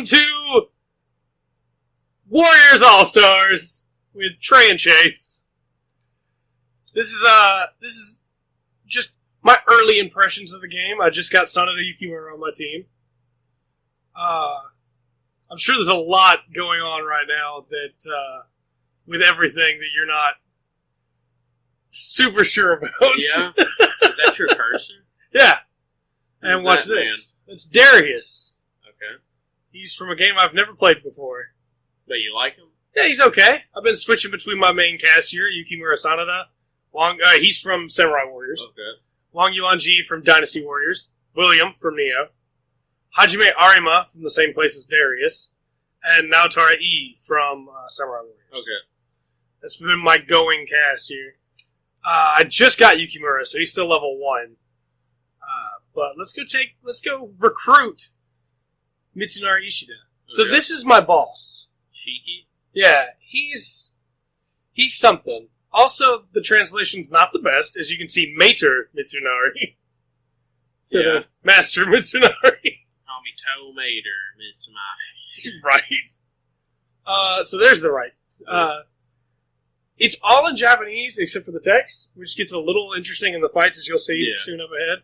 welcome to Warriors All-Stars with Trey and Chase. This is just my early impressions of the game. I just got Sanada Yukimura on my team. I'm sure there's a lot going on right now that, with everything that you're not super sure about. Yeah? Is that your person? Yeah. And watch this. Man? It's Darius. Okay. He's from a game I've never played before. But you like him? Yeah, he's okay. I've been switching between my main cast here, Yukimura Sanada. He's from Samurai Warriors. Okay. Wang Yuanji from Dynasty Warriors. William from Neo. Hajime Arima from the same place as Darius. And Naotara E from Samurai Warriors. Okay. That's been my going cast here. I just got Yukimura, so he's still level 1. But let's go recruit Mitsunari Ishida. Okay. So this is my boss. Shiki? Yeah, he's something. Also, the translation's not the best. As you can see, Mater Mitsunari. So Master Mitsunari. Call me Toe Mater Mitsunari. Right. So there's the right. It's all in Japanese except for the text, which gets a little interesting in the fights, as you'll see soon up ahead.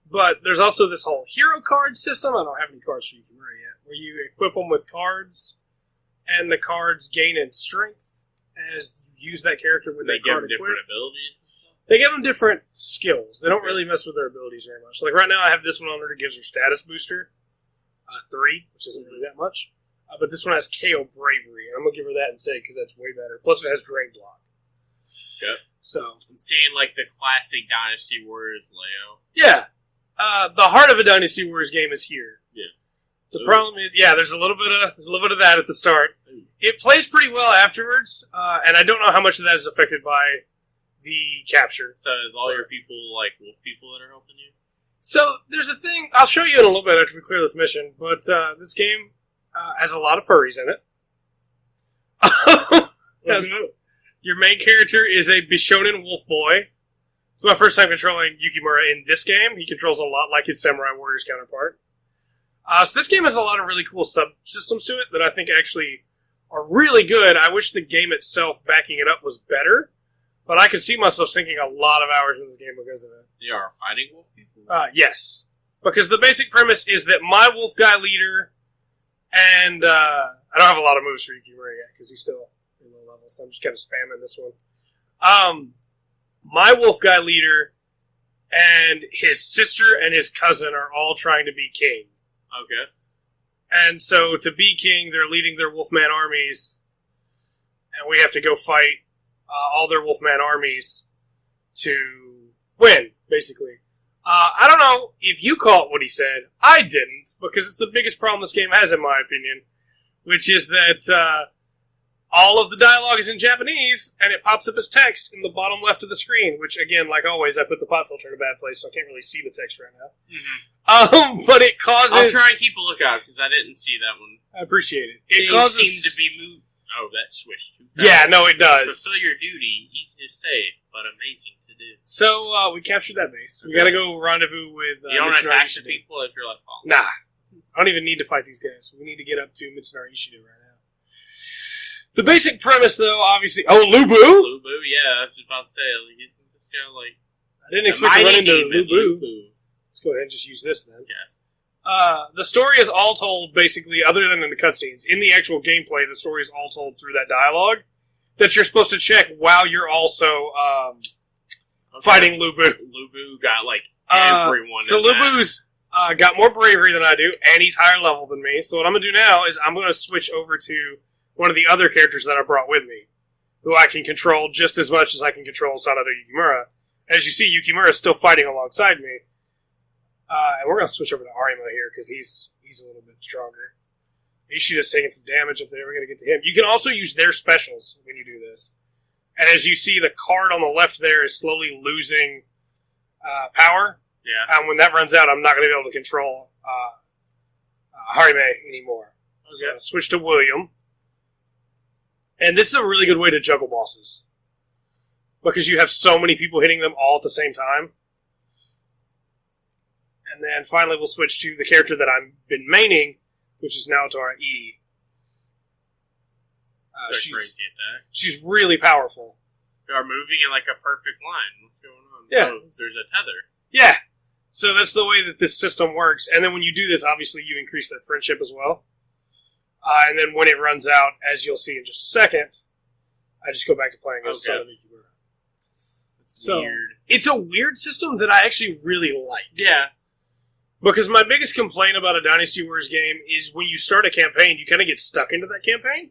But there's also this whole hero card system. I don't have any cards for Yukimura yet, where you equip them with cards, and the cards gain in strength as you use that character with that card equipped. They give them different abilities? They give them different skills. They don't really mess with their abilities very much. Like right now, I have this one on her that gives her status booster, 3, which isn't really that much. But this one has KO Bravery, and I'm going to give her that instead because that's way better. Plus, it has Drain Block. Okay. So, I'm seeing like the classic Dynasty Warriors layout. Yeah. The heart of a Dynasty Warriors game is here. Yeah. The problem is, there's a little bit of that at the start. It plays pretty well afterwards, and I don't know how much of that is affected by the capture. So, is all your people like wolf people that are helping you? So, there's a thing I'll show you in a little bit after we clear this mission, but this game has a lot of furries in it. Your main character is a Bishonen wolf boy. It's my first time controlling Yukimura in this game. He controls a lot like his Samurai Warriors counterpart. So this game has a lot of really cool subsystems to it that I think actually are really good. I wish the game itself backing it up was better, but I could see myself sinking a lot of hours in this game because of it. They are fighting wolf people? Yes. Because the basic premise is that my wolf guy leader, and I don't have a lot of moves for Yukimura yet because he's still in low level, so I'm just kind of spamming this one. My wolf guy leader and his sister and his cousin are all trying to be king. Okay. And so to be king, they're leading their wolfman armies, and we have to go fight all their wolfman armies to win, basically. I don't know if you caught what he said. I didn't, because it's the biggest problem this game has, in my opinion, which is that all of the dialogue is in Japanese, and it pops up as text in the bottom left of the screen, which, again, like always, I put the pop filter in a bad place, so I can't really see the text right now. Mm-hmm. But it causes... I'll try and keep a lookout, because I didn't see that one. I appreciate it. It causes... seemed to be moved... Oh, that switched too fast. Yeah, no, it does. Fulfill your duty, easy to say, but amazing to do. So, we captured that base. We gotta go rendezvous with... you don't attack the people if you're like... Oh. Nah. I don't even need to fight these guys. We need to get up to Mitsunari Ishida right now. The basic premise, though, obviously... Oh, Lubu? Lubu, yeah, I was just about to say, this guy, like... I didn't expect to run into Lubu. Let's go ahead and just use this, then. Yeah. The story is all told, basically, other than in the cutscenes. In the actual gameplay, the story is all told through that dialogue that you're supposed to check while you're also fighting Lubu. Lubu got, like, everyone So Lubu's got more bravery than I do, and he's higher level than me. So what I'm going to do now is I'm going to switch over to one of the other characters that I brought with me, who I can control just as much as I can control Sanada Yukimura. As you see, Yukimura is still fighting alongside me. And we're going to switch over to Arima here, because he's a little bit stronger. Ishida's taking some damage up there. We're going to get to him. You can also use their specials when you do this. And as you see, the card on the left there is slowly losing power. Yeah. And when that runs out, I'm not going to be able to control Harime anymore. Okay. So I'll switch to William. And this is a really good way to juggle bosses. Because you have so many people hitting them all at the same time. And then finally we'll switch to the character that I've been maining, which is Naotora E. She's really powerful. They are moving in like a perfect line. What's going on? Yeah. Oh, there's a tether. Yeah. So that's the way that this system works. And then when you do this, obviously you increase their friendship as well. And then when it runs out, as you'll see in just a second, I just go back to playing as Son of Ikimura. So weird. It's a weird system that I actually really like. Yeah. Because my biggest complaint about a Dynasty Warriors game is when you start a campaign, you kind of get stuck into that campaign.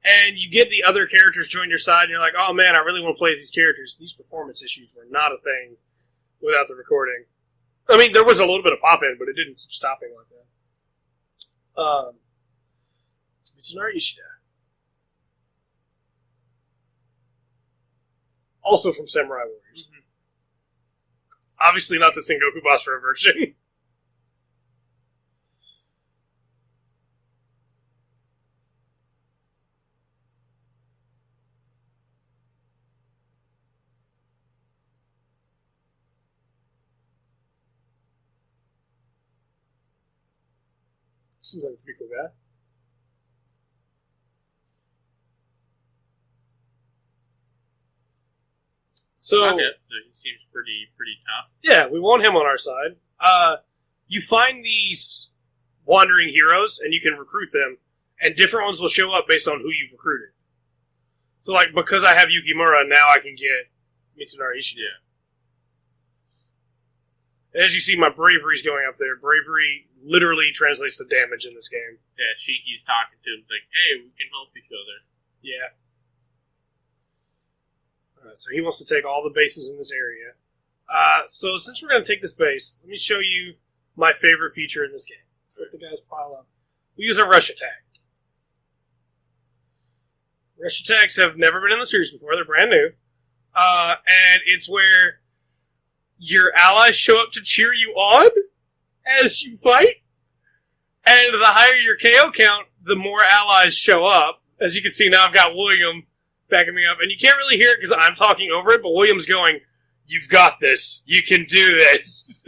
And you get the other characters join your side, and you're like, oh man, I really want to play as these characters. These performance issues were not a thing without the recording. I mean, there was a little bit of pop-in, but it didn't keep stopping like that. Mitsunari Ishida. Also from Samurai Warriors. Obviously not the Sengoku Basra version. Seems like a pretty cool guy. So he seems pretty tough. Yeah, we want him on our side. You find these wandering heroes, and you can recruit them, and different ones will show up based on who you've recruited. So, like, because I have Yukimura, now I can get Mitsunari Ishida. And as you see, my bravery's going up there. Bravery literally translates to damage in this game. Yeah, Shiki's talking to him, like, hey, we can help each other. Yeah. Alright, so he wants to take all the bases in this area. So since we're going to take this base, let me show you my favorite feature in this game. So let the guys pile up. We use a rush attack. Rush attacks have never been in the series before. They're brand new. And it's where your allies show up to cheer you on as you fight. And the higher your KO count, the more allies show up. As you can see, now I've got William backing me up. And you can't really hear it because I'm talking over it, but William's going, "You've got this. You can do this."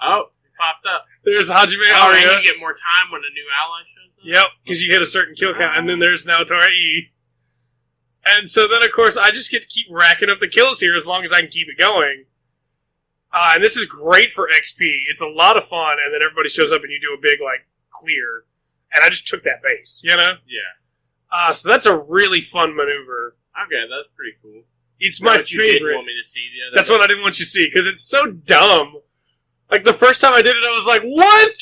Oh, it popped up. There's Hajime Oh, Aria. and you get more time when a new ally shows up? Yep, because you hit a certain kill count. And then there's Naotora E. And so then, of course, I just get to keep racking up the kills here as long as I can keep it going. And this is great for XP. It's a lot of fun, and then everybody shows up and you do a big, like, clear. And I just took that base, you know? Yeah. So that's a really fun maneuver. Okay, that's pretty cool. It's my What you didn't favorite. want me to see the other That's day. what I didn't want you to see, because it's so dumb. Like, the first time I did it, I was like, what?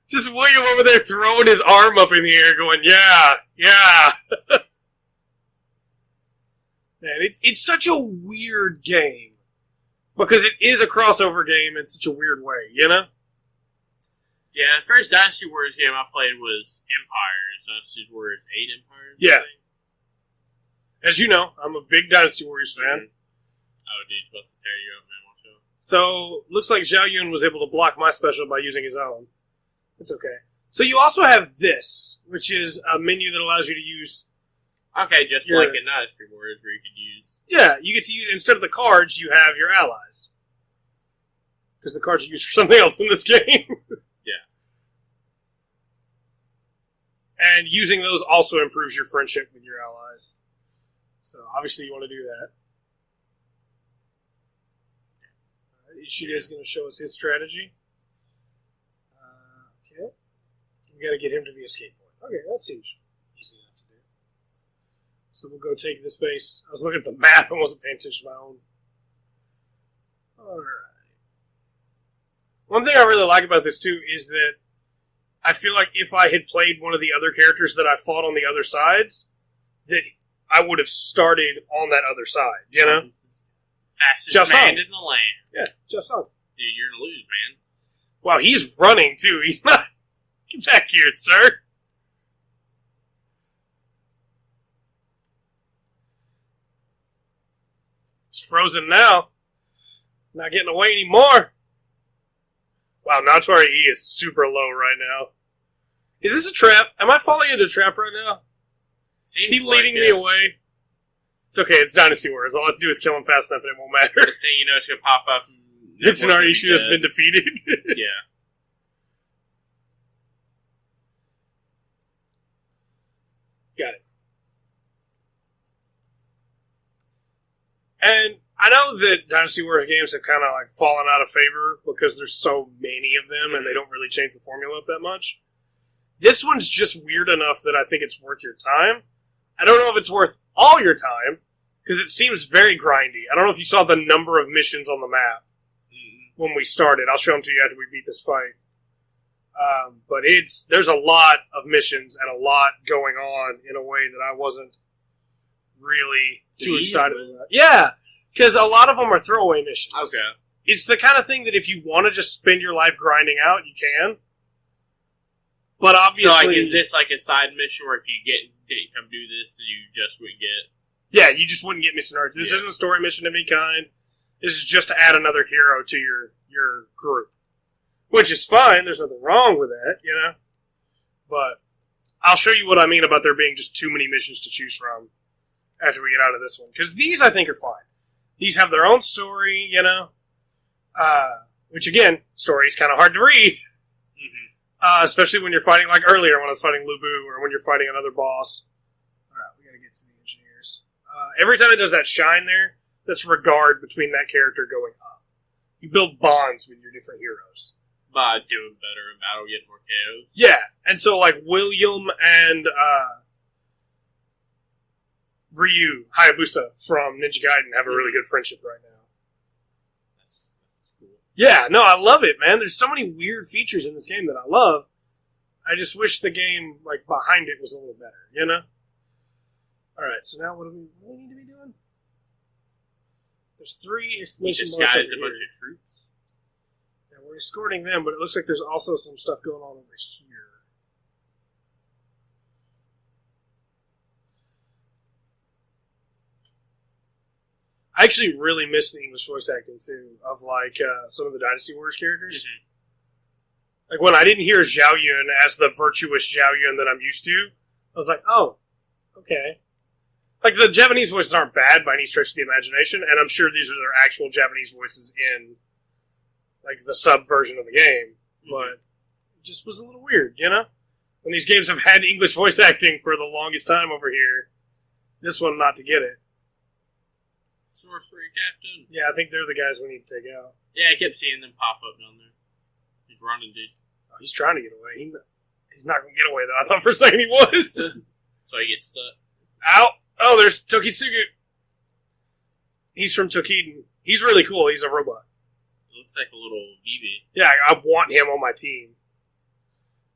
Just William over there throwing his arm up in the air going, yeah, yeah. Man, it's such a weird game. Because it is a crossover game in such a weird way, you know? Yeah, the first Dynasty Warriors game I played was Empires. Dynasty Warriors 8 Empires. Yeah. I think. As you know, I'm a big Dynasty Warriors fan. Oh, dude, he's about to tear you up, man. Watch out. So, looks like Zhao Yun was able to block my special by using his own. It's okay. So you also have this, which is a menu that allows you to use... Okay, just Your- like in Dynasty Warriors where you could use... Yeah, you get to use, instead of the cards, you have your allies. Because the cards are used for something else in this game. Yeah. And using those also improves your friendship with your allies. So, obviously you want to do that. Ishida is going to show us his strategy. Okay. We got to get him to the escape point. Okay, that seems easy enough to do. So we'll go take this base. I was looking at the map and wasn't paying attention to my own. Alright. One thing I really like about this, too, is that I feel like if I had played one of the other characters that I fought on the other sides, that I would have started on that other side, you know? Fastest Just man on. in the land. Yeah, just on. Dude, you're going to lose, man. Wow, he's running, too. He's not... Get back here, sir. He's frozen now. Not getting away anymore. Wow, Naotori E is super low right now. Is this a trap? Am I falling into a trap right now? Is he Seems like leading me it. away? It's okay, it's Dynasty Wars. All I have to do is kill him fast enough and it won't matter. The thing you know it's going to pop up. It's an issue that's been defeated. Yeah. Got it. And I know that Dynasty Warrior games have kind of like fallen out of favor because there's so many of them and they don't really change the formula up that much. This one's just weird enough that I think it's worth your time. I don't know if it's worth all your time because it seems very grindy. I don't know if you saw the number of missions on the map when we started. I'll show them to you after we beat this fight. But there's a lot of missions and a lot going on in a way that I wasn't really too excited about. Yeah, because a lot of them are throwaway missions. Okay. It's the kind of thing that if you want to just spend your life grinding out, you can. But obviously... So, like, is this like a side mission where if you didn't come do this, you just would get... Yeah, you just wouldn't get mission arcs. This isn't a story mission of any kind. This is just to add another hero to your group. Which is fine. There's nothing wrong with that, you know? But I'll show you what I mean about there being just too many missions to choose from after we get out of this one. Because these, I think, are fine. These have their own story, you know? Which, again, story is kind of hard to read. Especially when you're fighting, like earlier when I was fighting Lubu, or when you're fighting another boss. Alright, we gotta get to the engineers. Every time it does that shine there, that's regard between that character going up. You build bonds with your different heroes. By doing better in battle, getting more KOs. Yeah, and so like William and Ryu Hayabusa from Ninja Gaiden have a really good friendship right now. That's cool. Yeah, no, I love it, man. There's so many weird features in this game that I love. I just wish the game, like, behind it was a little better, you know? Alright, so now what do we need to be doing? There's 3 exclamation marks over disguised a bunch of troops. Yeah, we're escorting them, but it looks like there's also some stuff going on over here. I actually really miss the English voice acting, too, of, like, some of the Dynasty Warriors characters. Mm-hmm. Like, when I didn't hear Zhao Yun as the virtuous Zhao Yun that I'm used to, I was like, oh, okay. Like, the Japanese voices aren't bad by any stretch of the imagination, and I'm sure these are their actual Japanese voices in, like, the sub version of the game. Mm-hmm. But it just was a little weird, you know? When these games have had English voice acting for the longest time over here, this one not to get it. Sorcery Captain. Yeah, I think they're the guys we need to take out. Yeah, I kept seeing them pop up down there. He's running, dude. Oh, he's trying to get away. He's not going to get away, though. I thought for a second he was. So he gets stuck. Ow! Oh, there's Tokitsugu. He's from Tokiden. He's really cool. He's a robot. It looks like a little BB. Yeah, I want him on my team.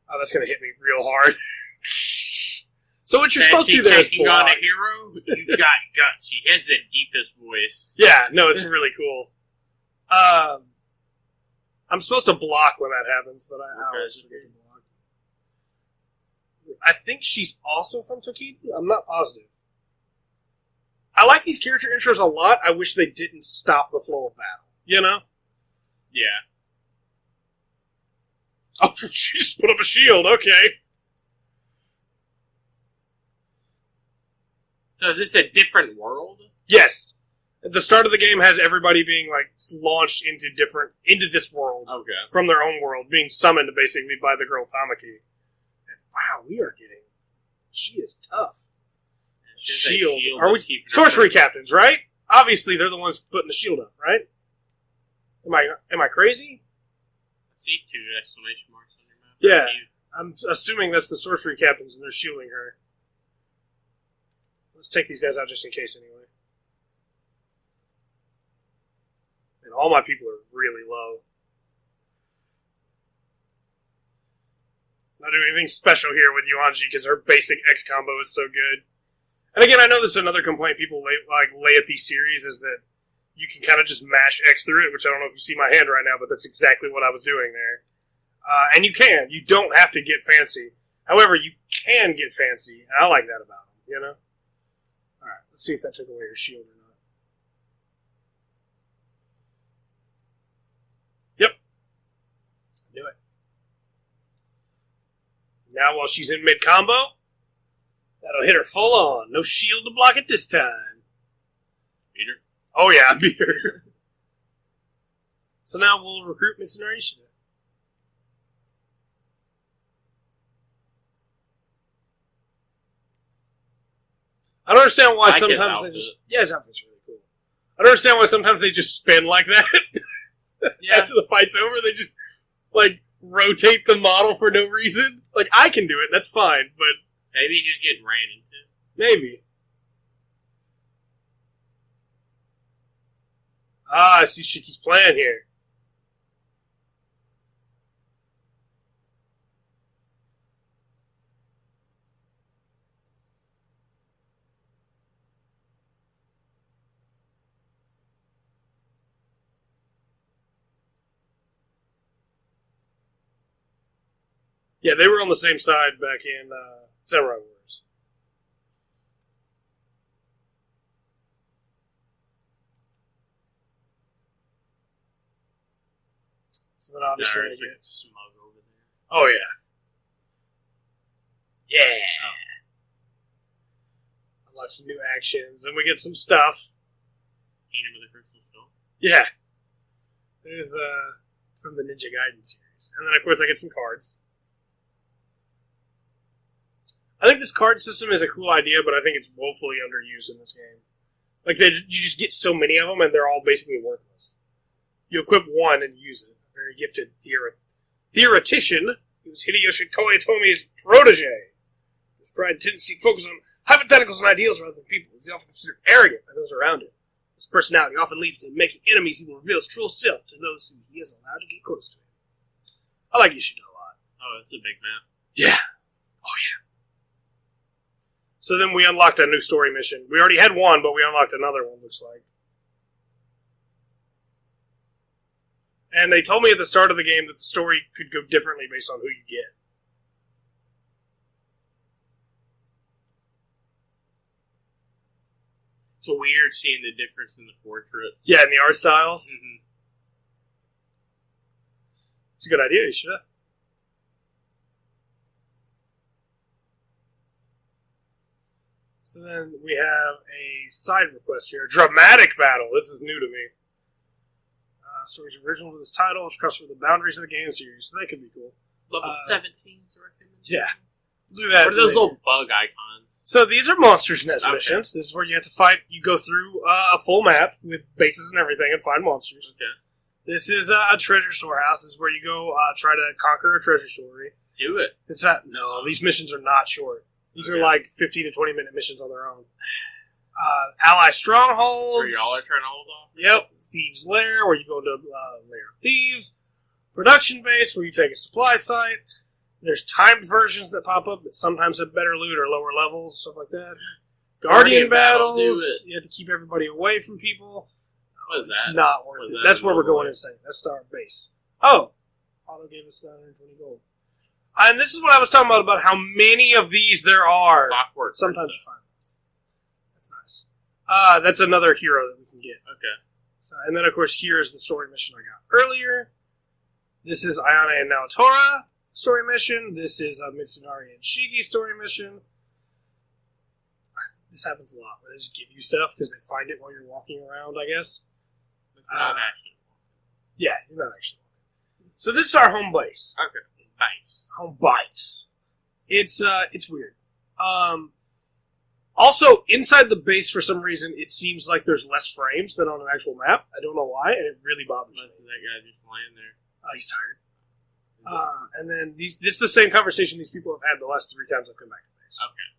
Oh, that's going to hit me real hard. So what you're supposed to do there is taking on a hero? You've got guts. He has the deepest voice. Yeah, no, it's really cool. I'm supposed to block when that happens, but I always forget to block. I think she's also from Tokiden. I'm not positive. I like these character intros a lot. I wish they didn't stop the flow of battle. You know? Yeah. Oh, she just put up a shield. Okay. So is this a different world? Yes. At the start of the game has everybody being like launched into this world. Okay. From their own world, being summoned basically by the girl Tamaki. And wow, we are getting. She is tough. Shield. Are we sorcery captains, right? Obviously, they're the ones putting the shield up, right? Am I crazy? I see 2 exclamation marks on your map. Yeah, I'm assuming that's the sorcery captains, and they're shielding her. Let's take these guys out just in case, anyway. And all my people are really low. Not doing anything special here with Yuanji because her basic X combo is so good. And again, I know this is another complaint people lay at these series is that you can kind of just mash X through it, which I don't know if you see my hand right now, but that's exactly what I was doing there. And you can. You don't have to get fancy. However, you can get fancy, and I like that about them, you know? Alright, let's see if that took away her shield or not. Yep. I knew it. Now while she's in mid-combo, that'll hit her full on. No shield to block it this time. Oh yeah, beer. So now we'll recruit Mitsunari. I don't understand why sometimes they just... Yeah, his outfit's really cool. I don't understand why sometimes they just spin like that. Yeah. After the fight's over, they just, like, rotate the model for no reason. Like, I can do it, that's fine, but... Maybe he's just getting ran into. Maybe. I see Shiki's plan here. Yeah, they were on the same side back in Samurai Wars. So then obviously I get smug over there. Oh yeah. Yeah. Unlock some new actions, and we get some stuff. Kingdom of the Crystal Skull. Yeah. There's from the Ninja Gaiden series. And then of course I get some cards. I think this card system is a cool idea, but I think it's woefully underused in this game. Like, you just get so many of them, and they're all basically worthless. You equip one and use it. A very gifted theoretician, he was Hideyoshi Toyotomi's protege. His pride and tendency to focus on hypotheticals and ideals rather than people. He's often considered arrogant by those around him. His personality often leads to him making enemies he will reveal his true self to those who he is allowed to get close to him. I like Yoshida a lot. Oh, that's a big map. Yeah. Oh, yeah. So then we unlocked a new story mission. We already had one, but we unlocked another one, looks like. And they told me at the start of the game that the story could go differently based on who you get. It's weird seeing the difference in the portraits. Yeah, in the art styles. Mm-hmm. It's a good idea, you should have. So then we have a side request here. A dramatic battle. This is new to me. Story's original to this title, which crosses over the boundaries of the game series, so that could be cool. Level 17 is recommended. Yeah. We'll do that. What are those little bug icons? So these are Monsters Nest missions. This is where you have to fight. You go through a full map with bases and everything and find monsters. Okay. This is a treasure storehouse. This is where you go try to conquer a treasure story. Do it. It's not. No, these missions are not short. These are like 15 to 20 minute missions on their own. Ally strongholds. Where y'all are trying to hold off? Yep. Thieves' Lair, where you go to Lair of Thieves. Production base, where you take a supply site. There's timed versions that pop up that sometimes have better loot or lower levels, stuff like that. Guardian battles. You have to keep everybody away from people. What is that? It's not worth it. That's where we're going insane. That's our base. Oh. Auto gave us 920 gold. And this is what I was talking about how many of these there are. Clockwork. Sometimes you find this. That's nice. That's another hero that we can get. Okay. So, and then, of course, here's the story mission I got earlier. This is Ayane and Naotora story mission. This is Mitsunari and Shigi story mission. This happens a lot, where they just give you stuff because they find it while you're walking around, I guess. Not actually. Yeah, you're not actually walking. So this is our home base. Okay. Base. Home base. It's weird. Also, inside the base, for some reason, it seems like there's less frames than on an actual map. I don't know why, and it really bothers me. That guy just laying there. He's tired. And then this is the same conversation these people have had the last 3 times I've come back to the base. Okay.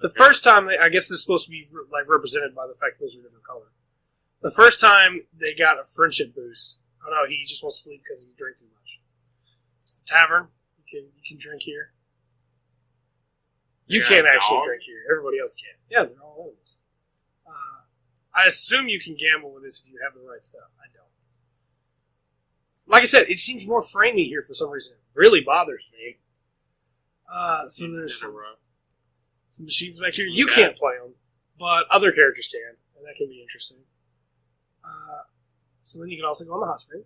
The first time, I guess this is supposed to be like represented by the fact those are different color. The first time, they got a friendship boost. Oh no, he just wants to sleep because he drank too much. It's the tavern. You can drink here. You can't actually drink here. Everybody else can. Yeah, they're all animals. I assume you can gamble with this if you have the right stuff. I don't. Like I said, it seems more framey here for some reason. It really bothers me. So there's some machines back here. You can't play them, but other characters can, and that can be interesting. So then you can also go on the hot springs.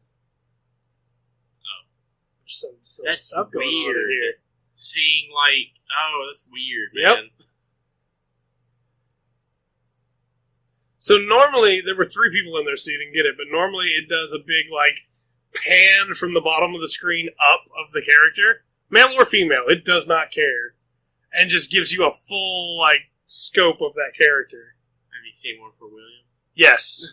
There's some That's stuff going on weird. here. seeing, like, oh, that's weird, Yep. man. So normally, there were 3 people in there so you didn't get it, but normally it does a big, like, pan from the bottom of the screen up of the character. Male or female, it does not care. And just gives you a full, like, scope of that character. Have you seen one for William? Yes.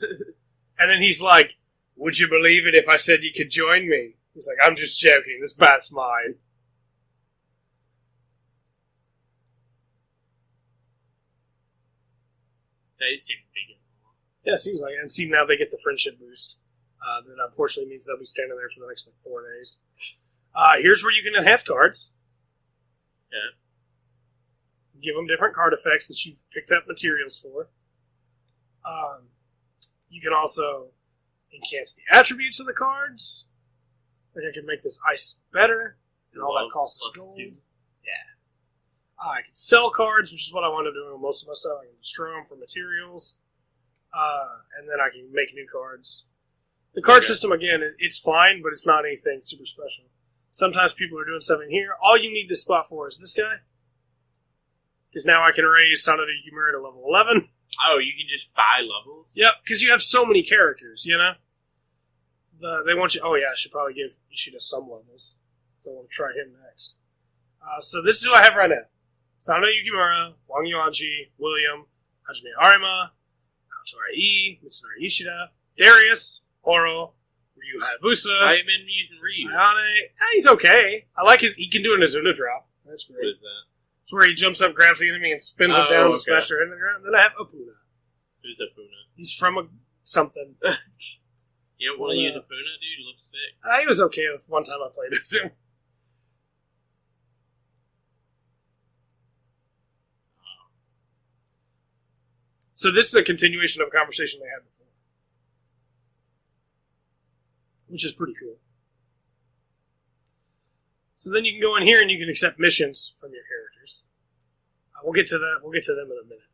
And then he's like, would you believe it if I said you could join me? He's like, I'm just joking. This bat's mine. They seem to be getting along. Yeah, it seems like it. And see, now they get the friendship boost. That unfortunately means they'll be standing there for the next 4 days. Here's where you can enhance cards. Yeah. Give them different card effects that you've picked up materials for. You can also enhance the attributes of the cards. Like I can make this ice better, and all that costs is gold. Yeah. I can sell cards, which is what I want to do with most of my stuff. I can destroy them for materials, and then I can make new cards. The card system, again, it's fine, but it's not anything super special. Sometimes people are doing stuff in here. All you need this spot for is this guy. Because now I can raise Sanada Yukimura to level 11. Oh, you can just buy levels? Yep, because you have so many characters, you know? They want you... Oh, yeah, I should probably give Ishida some levels. So I want to try him next. So this is who I have right now. Sanada Yukimura, Wang Yuanji, William, Hajime Arima, Naotori E, Mitsunari Ishida, Darius, Horo, Ryu Hayabusa. I've been using Ryu. Ayane. He's okay. I like his... He can do an Azuna drop. That's great. What is that? It's where he jumps up, grabs the enemy, and spins it down to smash their head in the ground. Then I have Apuna. Who's Apuna? He's from something. You don't want to use Apuna, dude? He looks sick. He was okay with one time I played as him. So this is a continuation of a conversation they had before. Which is pretty cool. So then you can go in here and you can accept missions from your characters. We'll get to that. We'll get to them in a minute.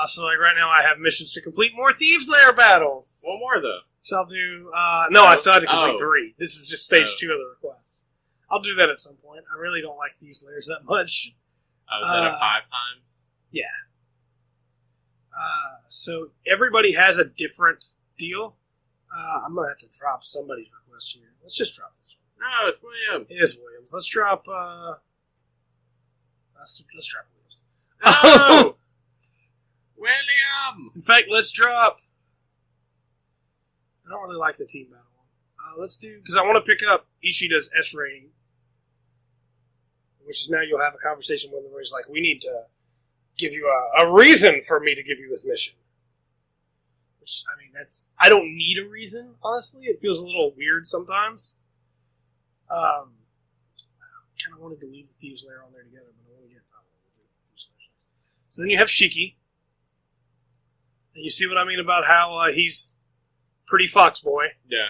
So like right now, I have missions to complete more Thieves Lair battles. One more though. So I'll do. No, I still have to complete 3. This is just stage 2 of the requests. I'll do that at some point. I really don't like Thieves Lairs that much. Oh, is that a 5 times? Yeah. So everybody has a different deal. I'm gonna have to drop somebody's request here. Let's just drop this one. No, it's William. It is Williams. Let's drop. Let's drop Williams. No! William! In fact, let's drop. I don't really like the team battle one. Let's do because I want to pick up Ishida's S rating, which is now you'll have a conversation with him where he's like, "We need to give you a reason for me to give you this mission." Which I mean, I don't need a reason. Honestly, it feels a little weird sometimes. Kind of wanted to leave the Thieves Lair on there together, but I want to get Thieves Lair. So then you have Shiki. And you see what I mean about how he's pretty fox boy. Yeah.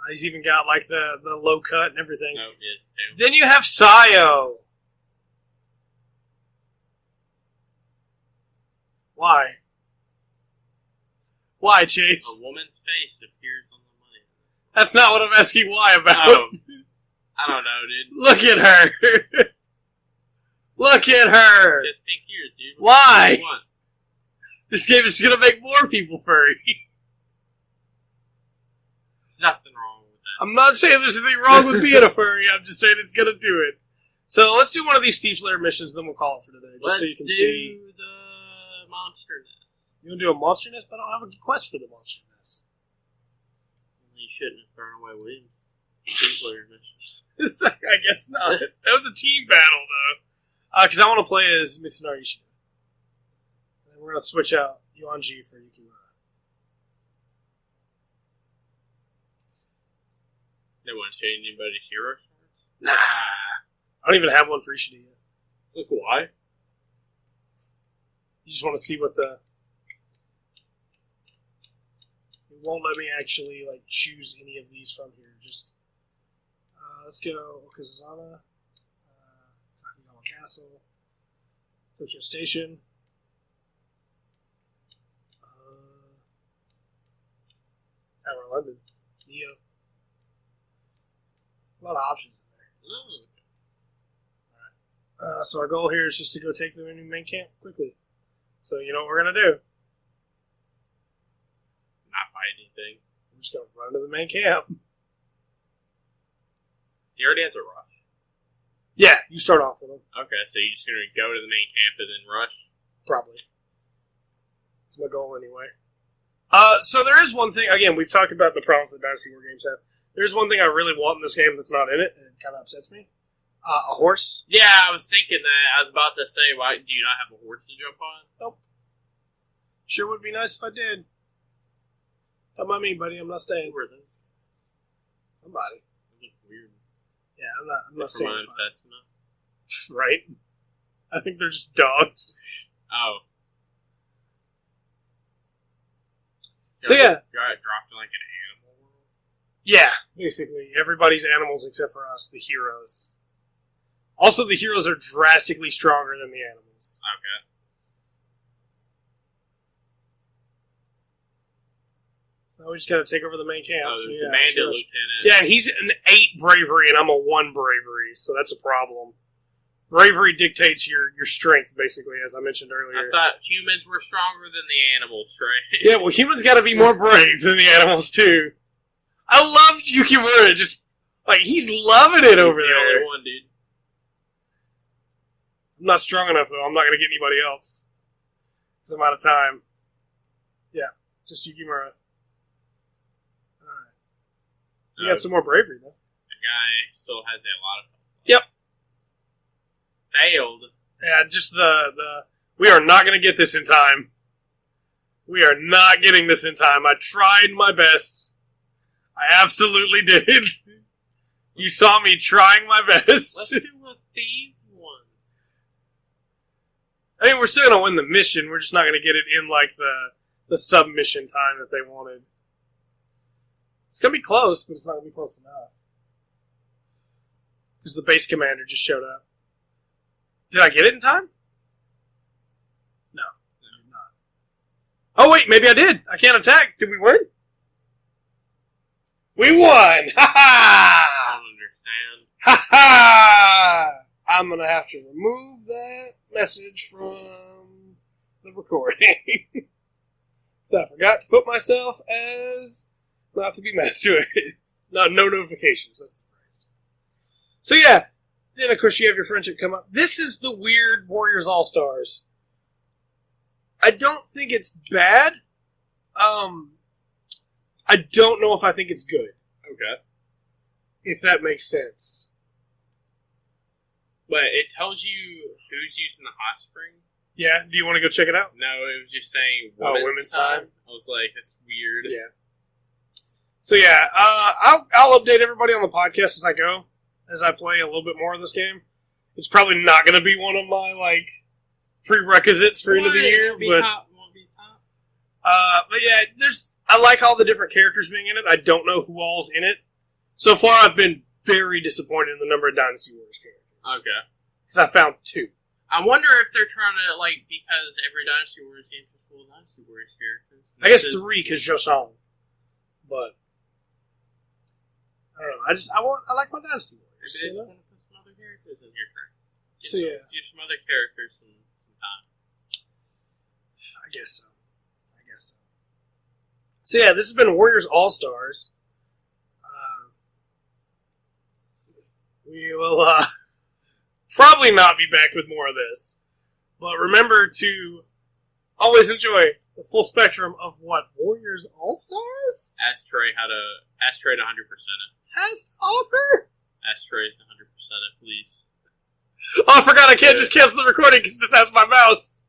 He's even got like the low cut and everything. Oh, yeah. Then you have Sayo. Why? Why, Chase? A woman's face appears on the money. That's not what I'm asking why about. Oh. I don't know, dude. Look at her. Look at her. She has pink ears, dude. Why? This game is going to make more people furry. Nothing wrong with that. I'm not saying there's anything wrong with being a furry. I'm just saying it's going to do it. So let's do one of these Thieves Lair missions, then we'll call it for today. Just so you can see. The monster nest. You want to do a monster nest? But I don't have a quest for the monster nest. You shouldn't have thrown away Williams. Thieves Lair missions. I guess not. That was a team battle, though. Because I want to play as Mitsunari Ishida. And we're going to switch out Yuanji for Yukimura. They want to change anybody's hero cards? Nah. I don't even have one for Ishida yet. Look, why? You just want to see what the... It won't let me actually like choose any of these from here. Just... let's go Okazazana, Takayama Castle, Tokyo Station, Tower London, Neo. A lot of options in there. Oh. So our goal here is just to go take the enemy main camp quickly. So you know what we're going to do? Not fight anything. We're just going to run to the main camp. He already has a rush. Yeah, you start off with him. Okay, so you're just going to go to the main camp and then rush? Probably. That's my goal anyway. So there is one thing, again, we've talked about the problems that Dynasty War games have. There's one thing I really want in this game that's not in it, and it kind of upsets me. A horse. Yeah, I was thinking that. I was about to say, why do you not have a horse to jump on? Nope. Sure would be nice if I did. Don't mind me, buddy. I'm not staying. Who are those guys? Somebody. They look weird. Yeah, I'm not staying. Right? I think they're just dogs. Oh. So yeah. Got dropped in like an animal world? Yeah, basically. Everybody's animals except for us, the heroes. Also, the heroes are drastically stronger than the animals. Okay. So we just gotta take over the main camp. Oh, so, the yeah, commander sure. lieutenant. Yeah, and he's an 8 bravery, and I'm a 1 bravery, so that's a problem. Bravery dictates your strength, basically, as I mentioned earlier. I thought humans were stronger than the animals, Trey. Yeah, well, humans gotta be more brave than the animals, too. I love Yukimura, just, like, he's loving it over He's the there. only one, dude. I'm not strong enough, though. I'm not gonna get anybody else. Because I'm out of time. Yeah, just Yukimura. Alright. You got some more bravery, though. The guy still has a lot of fun. Yep. Failed. Yeah, just the we are not going to get this in time. We are not getting this in time. I tried my best. I absolutely did. You saw me trying my best. Let's do a thief one. I mean, we're still going to win the mission. We're just not going to get it in, like, the submission time that they wanted. It's going to be close, but it's not going to be close enough. Because the base commander just showed up. Did I get it in time? No, I did not. Oh, wait, maybe I did. I can't attack. Did we win? We won! Ha-ha! I don't understand. Ha-ha! I'm going to have to remove that message from the recording. So I forgot to put myself as not to be messed with. No notifications, that's the phrase. So yeah, then of course you have your friendship come up. This is the weird Warriors All-Stars. I don't think it's bad. I don't know if I think it's good. Okay. If that makes sense. But it tells you who's using the hot spring. Yeah, do you want to go check it out? No, it was just saying women's time. I was like, that's weird. Yeah. So yeah, I'll update everybody on the podcast as I go, as I play a little bit more of this game. It's probably not going to be one of my like prerequisites for end of the year, but yeah, I like all the different characters being in it. I don't know who all's in it. So far, I've been very disappointed in the number of Dynasty Warriors characters. Okay. Because I found 2. I wonder if they're trying to, like, because every Dynasty Warriors game is full of Dynasty Warriors characters. I guess 3 because Joseon. But I don't know. I like my Dynasty Warriors. Maybe they just want to put some other characters in here. So yeah, give some other characters some time. I guess so. So yeah, this has been Warriors All Stars. We will probably not be back with more of this, but remember to always enjoy the full spectrum of what Warriors All Stars Ask Trey to 100% it. has to offer. Ask Trey to 100% it, please. Oh, I forgot I can't just cancel the recording because this has my mouse.